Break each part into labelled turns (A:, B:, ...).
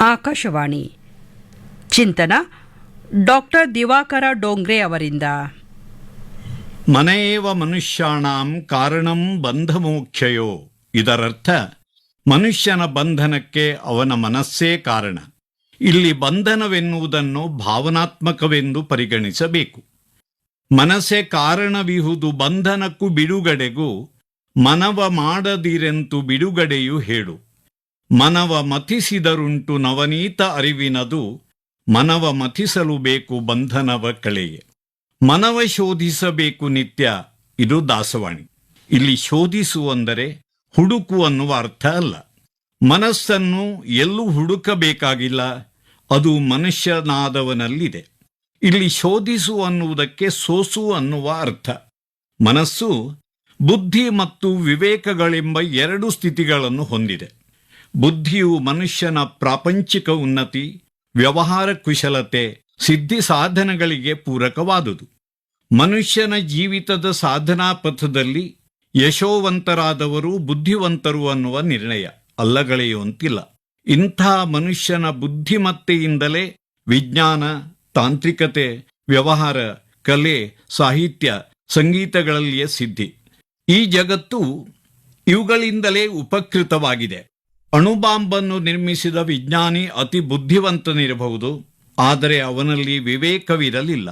A: ಆಕಾಶವಾಣಿ ಚಿಂತನ ಡಾಕ್ಟರ್ ದಿವಾಕರ ಡೋಂಗ್ರೆ ಅವರಿಂದ.
B: ಮನೆಯೇವ ಮನುಷ್ಯಾಣಾಂ ಕಾರಣಂ ಬಂಧಮೋಕ್ಷಯೋ. ಇದರರ್ಥ ಮನುಷ್ಯನ ಬಂಧನಕ್ಕೆ ಅವನ ಮನಸ್ಸೇ ಕಾರಣ. ಇಲ್ಲಿ ಬಂಧನವೆನ್ನುವುದನ್ನು ಭಾವನಾತ್ಮಕವೆಂದು ಪರಿಗಣಿಸಬೇಕು. ಮನಸ್ಸೇ ಕಾರಣವಿಹುದು ಬಂಧನಕ್ಕೂ ಬಿಡುಗಡೆಗೂ, ಮನವ ಮಾಡದಿರೆಂತು ಬಿಡುಗಡೆಯು ಹೇಳು. ಮನವ ಮಥಿಸಿದರುಂಟು ನವನೀತ ಅರಿವಿನದು, ಮನವ ಮಥಿಸಲು ಬೇಕು ಬಂಧನವ ಕಳೆಯೆ. ಮನವ ಶೋಧಿಸಬೇಕು ನಿತ್ಯ, ಇದು ದಾಸವಾಣಿ. ಇಲ್ಲಿ ಶೋಧಿಸು ಅಂದರೆ ಹುಡುಕು ಅನ್ನುವ ಅರ್ಥ ಅಲ್ಲ. ಮನಸ್ಸನ್ನು ಎಲ್ಲೂ ಹುಡುಕಬೇಕಾಗಿಲ್ಲ, ಅದು ಮನುಷ್ಯನಾದವನಲ್ಲಿದೆ. ಇಲ್ಲಿ ಶೋಧಿಸು ಅನ್ನುವುದಕ್ಕೆ ಸೋಸು ಅನ್ನುವ ಅರ್ಥ. ಮನಸ್ಸು ಬುದ್ಧಿ ಮತ್ತು ವಿವೇಕಗಳೆಂಬ ಎರಡು ಸ್ಥಿತಿಗಳನ್ನು ಹೊಂದಿದೆ. ಬುದ್ಧಿಯು ಮನುಷ್ಯನ ಪ್ರಾಪಂಚಿಕ ಉನ್ನತಿ, ವ್ಯವಹಾರ ಕುಶಲತೆ, ಸಿದ್ಧಿ ಸಾಧನಗಳಿಗೆ ಪೂರಕವಾದುದು. ಮನುಷ್ಯನ ಜೀವಿತದ ಸಾಧನಾ ಪಥದಲ್ಲಿ ಯಶೋವಂತರಾದವರು ಬುದ್ಧಿವಂತರು ಅನ್ನುವ ನಿರ್ಣಯ ಅಲ್ಲಗಳೆಯುವಂತಿಲ್ಲ. ಇಂಥ ಮನುಷ್ಯನ ಬುದ್ಧಿಮತ್ತೆಯಿಂದಲೇ ವಿಜ್ಞಾನ, ತಾಂತ್ರಿಕತೆ, ವ್ಯವಹಾರ, ಕಲೆ, ಸಾಹಿತ್ಯ, ಸಂಗೀತಗಳಲ್ಲಿಯೇ ಸಿದ್ಧಿ. ಈ ಜಗತ್ತು ಇವುಗಳಿಂದಲೇ ಉಪಕೃತವಾಗಿದೆ. ಅಣುಬಾಂಬನ್ನು ನಿರ್ಮಿಸಿದ ವಿಜ್ಞಾನಿ ಅತಿ ಬುದ್ಧಿವಂತನಿರಬಹುದು, ಆದರೆ ಅವನಲ್ಲಿ ವಿವೇಕವಿರಲಿಲ್ಲ.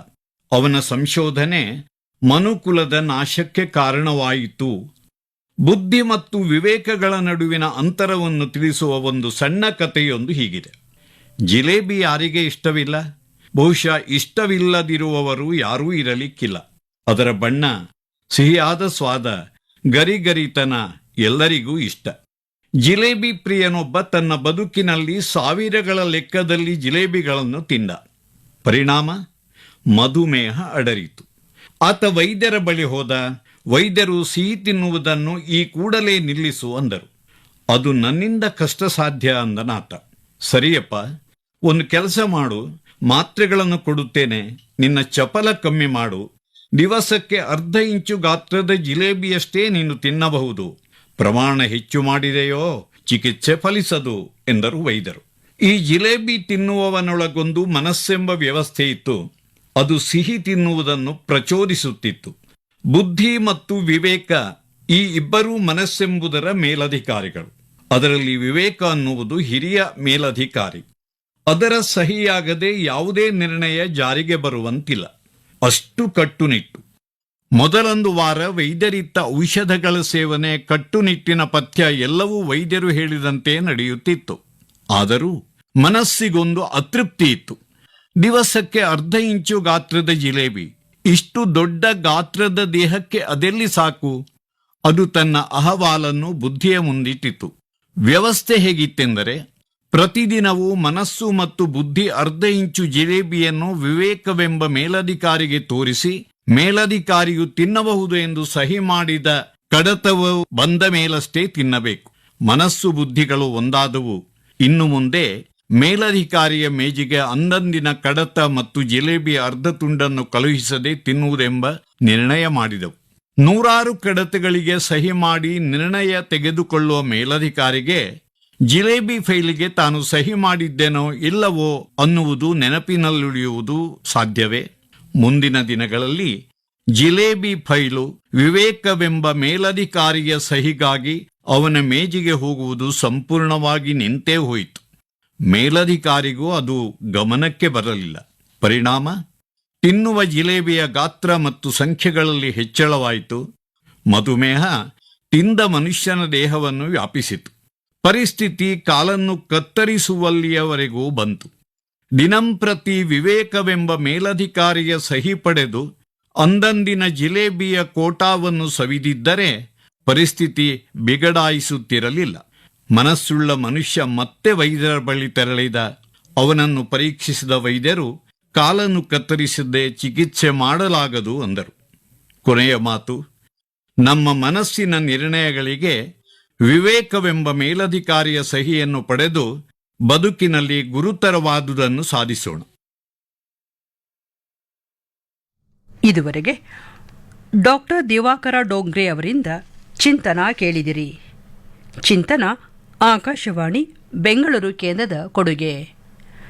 B: ಅವನ ಸಂಶೋಧನೆ ಮನುಕುಲದ ನಾಶಕ್ಕೆ ಕಾರಣವಾಯಿತು. ಬುದ್ಧಿ ಮತ್ತು ವಿವೇಕಗಳ ನಡುವಿನ ಅಂತರವನ್ನು ತಿಳಿಸುವ ಒಂದು ಸಣ್ಣ ಕಥೆಯೊಂದು ಹೀಗಿದೆ. ಜಿಲೇಬಿ ಯಾರಿಗೆ ಇಷ್ಟವಿಲ್ಲ? ಬಹುಶಃ ಇಷ್ಟವಿಲ್ಲದಿರುವವರು ಯಾರೂ ಇರಲಿಕ್ಕಿಲ್ಲ. ಅದರ ಬಣ್ಣ, ಸಿಹಿಯಾದ ಸ್ವಾದ, ಗರಿಗರಿತನ ಎಲ್ಲರಿಗೂ ಇಷ್ಟ. ಜಿಲೇಬಿ ಪ್ರಿಯನೊಬ್ಬ ತನ್ನ ಬದುಕಿನಲ್ಲಿ ಸಾವಿರಗಳ ಲೆಕ್ಕದಲ್ಲಿ ಜಿಲೇಬಿಗಳನ್ನು ತಿಂದ. ಪರಿಣಾಮ ಮಧುಮೇಹ ಅಡರಿತು. ಆತ ವೈದ್ಯರ ಬಳಿ ಹೋದ. ವೈದ್ಯರು ಸಿಹಿ ತಿನ್ನುವುದನ್ನು ಈ ಕೂಡಲೇ ನಿಲ್ಲಿಸು ಅಂದರು. ಅದು ನನ್ನಿಂದ ಕಷ್ಟ ಸಾಧ್ಯ ಅಂದನಾತ. ಸರಿಯಪ್ಪ, ಒಂದು ಕೆಲಸ ಮಾಡು, ಮಾತ್ರೆಗಳನ್ನು ಕೊಡುತ್ತೇನೆ, ನಿನ್ನ ಚಪಲ ಕಮ್ಮಿ ಮಾಡು. ದಿವಸಕ್ಕೆ ಅರ್ಧ ಇಂಚು ಗಾತ್ರದ ಜಿಲೇಬಿಯಷ್ಟೇ ನೀನು ತಿನ್ನಬಹುದು. ಪ್ರಮಾಣ ಹೆಚ್ಚು ಮಾಡಿದೆಯೋ ಚಿಕಿತ್ಸೆ ಫಲಿಸದು ಎಂದರು ವೈದ್ಯರು. ಈ ಜಿಲೇಬಿ ತಿನ್ನುವವನೊಳಗೊಂದು ಮನಸ್ಸೆಂಬ ವ್ಯವಸ್ಥೆ ಇತ್ತು. ಅದು ಸಿಹಿ ತಿನ್ನುವುದನ್ನು ಪ್ರಚೋದಿಸುತ್ತಿತ್ತು. ಬುದ್ಧಿ ಮತ್ತು ವಿವೇಕ ಈ ಇಬ್ಬರೂ ಮನಸ್ಸೆಂಬುದರ ಮೇಲಧಿಕಾರಿಗಳು. ಅದರಲ್ಲಿ ವಿವೇಕ ಅನ್ನುವುದು ಹಿರಿಯ ಮೇಲಧಿಕಾರಿ. ಅದರ ಸಹಿಯಾಗದೆ ಯಾವುದೇ ನಿರ್ಣಯ ಜಾರಿಗೆ ಬರುವಂತಿಲ್ಲ. ಅಷ್ಟು ಕಟ್ಟುನಿಟ್ಟು. ಮೊದಲೊಂದು ವಾರ ವೈದ್ಯರಿತ್ತ ಔಷಧಗಳ ಸೇವನೆ, ಕಟ್ಟುನಿಟ್ಟಿನ ಪಥ್ಯ ಎಲ್ಲವೂ ವೈದ್ಯರು ಹೇಳಿದಂತೆ ನಡೆಯುತ್ತಿತ್ತು. ಆದರೂ ಮನಸ್ಸಿಗೊಂದು ಅತೃಪ್ತಿ ಇತ್ತು. ದಿವಸಕ್ಕೆ ಅರ್ಧ ಇಂಚು ಗಾತ್ರದ ಜಿಲೇಬಿ, ಇಷ್ಟು ದೊಡ್ಡ ಗಾತ್ರದ ದೇಹಕ್ಕೆ ಅದೆಲ್ಲಿ ಸಾಕು? ಅದು ತನ್ನ ಅಹವಾಲನ್ನು ಬುದ್ಧಿಯ ಮುಂದಿಟ್ಟಿತು. ವ್ಯವಸ್ಥೆ ಹೇಗಿತ್ತೆಂದರೆ, ಪ್ರತಿದಿನವೂ ಮನಸ್ಸು ಮತ್ತು ಬುದ್ಧಿ ಅರ್ಧ ಇಂಚು ಜಿಲೇಬಿಯನ್ನು ವಿವೇಕವೆಂಬ ಮೇಲಧಿಕಾರಿಗೆ ತೋರಿಸಿ, ಮೇಲಧಿಕಾರಿಯು ತಿನ್ನಬಹುದು ಎಂದು ಸಹಿ ಮಾಡಿದ ಕಡತವು ಬಂದ ಮೇಲಷ್ಟೇ ತಿನ್ನಬೇಕು. ಮನಸ್ಸು ಬುದ್ಧಿಗಳು ಒಂದಾದವು. ಇನ್ನು ಮುಂದೆ ಮೇಲಧಿಕಾರಿಯ ಮೇಜಿಗೆ ಅಂದಂದಿನ ಕಡತ ಮತ್ತು ಜಿಲೇಬಿಯ ಅರ್ಧ ತುಂಡನ್ನು ಕಳುಹಿಸದೆ ತಿನ್ನುವುದೆಂಬ ನಿರ್ಣಯ ಮಾಡಿದವು. ನೂರಾರು ಕಡತಗಳಿಗೆ ಸಹಿ ಮಾಡಿ ನಿರ್ಣಯ ತೆಗೆದುಕೊಳ್ಳುವ ಮೇಲಧಿಕಾರಿಗೆ ಜಿಲೇಬಿ ಫೈಲಿಗೆ ತಾನು ಸಹಿ ಮಾಡಿದ್ದೇನೋ ಇಲ್ಲವೋ ಅನ್ನುವುದು ನೆನಪಿನಲ್ಲುಳಿಯುವುದು ಸಾಧ್ಯವೇ? ಮುಂದಿನ ದಿನಗಳಲ್ಲಿ ಜಿಲೇಬಿ ಫೈಲು ವಿವೇಕವೆಂಬ ಮೇಲಧಿಕಾರಿಯ ಸಹಿಗಾಗಿ ಅವನ ಮೇಜಿಗೆ ಹೋಗುವುದು ಸಂಪೂರ್ಣವಾಗಿ ನಿಂತೇ ಹೋಯಿತು. ಮೇಲಧಿಕಾರಿಗೂ ಅದು ಗಮನಕ್ಕೆ ಬರಲಿಲ್ಲ. ಪರಿಣಾಮ ತಿನ್ನುವ ಜಿಲೇಬಿಯ ಗಾತ್ರ ಮತ್ತು ಸಂಖ್ಯೆಗಳಲ್ಲಿ ಹೆಚ್ಚಳವಾಯಿತು. ಮಧುಮೇಹ ತಿಂದ ಮನುಷ್ಯನ ದೇಹವನ್ನು ವ್ಯಾಪಿಸಿತು. ಪರಿಸ್ಥಿತಿ ಕಾಲನ್ನು ಕತ್ತರಿಸುವಲ್ಲಿಯವರೆಗೂ ಬಂತು. ದಿನಂಪ್ರತಿ ವಿವೇಕವೆಂಬ ಮೇಲಧಿಕಾರಿಯ ಸಹಿ ಪಡೆದು ಅಂದಂದಿನ ಜಿಲೇಬಿಯ ಕೋಟಾವನ್ನು ಸವಿದಿದ್ದರೆ ಪರಿಸ್ಥಿತಿ ಬಿಗಡಾಯಿಸುತ್ತಿರಲಿಲ್ಲ. ಮನಸ್ಸುಳ್ಳ ಮನುಷ್ಯ ಮತ್ತೆ ವೈದ್ಯರ ಬಳಿ ತೆರಳಿದ. ಅವನನ್ನು ಪರೀಕ್ಷಿಸಿದ ವೈದ್ಯರು ಕಾಲನ್ನು ಕತ್ತರಿಸದೆ ಚಿಕಿತ್ಸೆ ಮಾಡಲಾಗದು ಅಂದರು. ಕೊನೆಯ ಮಾತು, ನಮ್ಮ ಮನಸ್ಸಿನ ನಿರ್ಣಯಗಳಿಗೆ ವಿವೇಕವೆಂಬ ಮೇಲಧಿಕಾರಿಯ ಸಹಿಯನ್ನು ಪಡೆದು ಬದುಕಿನಲ್ಲಿ ಗುರುತರವಾದುದನ್ನು ಸಾಧಿಸೋಣ.
A: ಇದುವರೆಗೆ ಡಾಕ್ಟರ್ ದಿವಾಕರ ಡೋಂಗ್ರೆ ಅವರಿಂದ ಚಿಂತನ ಕೇಳಿದಿರಿ. ಚಿಂತನ ಆಕಾಶವಾಣಿ ಬೆಂಗಳೂರು ಕೇಂದ್ರದ ಕೊಡುಗೆ.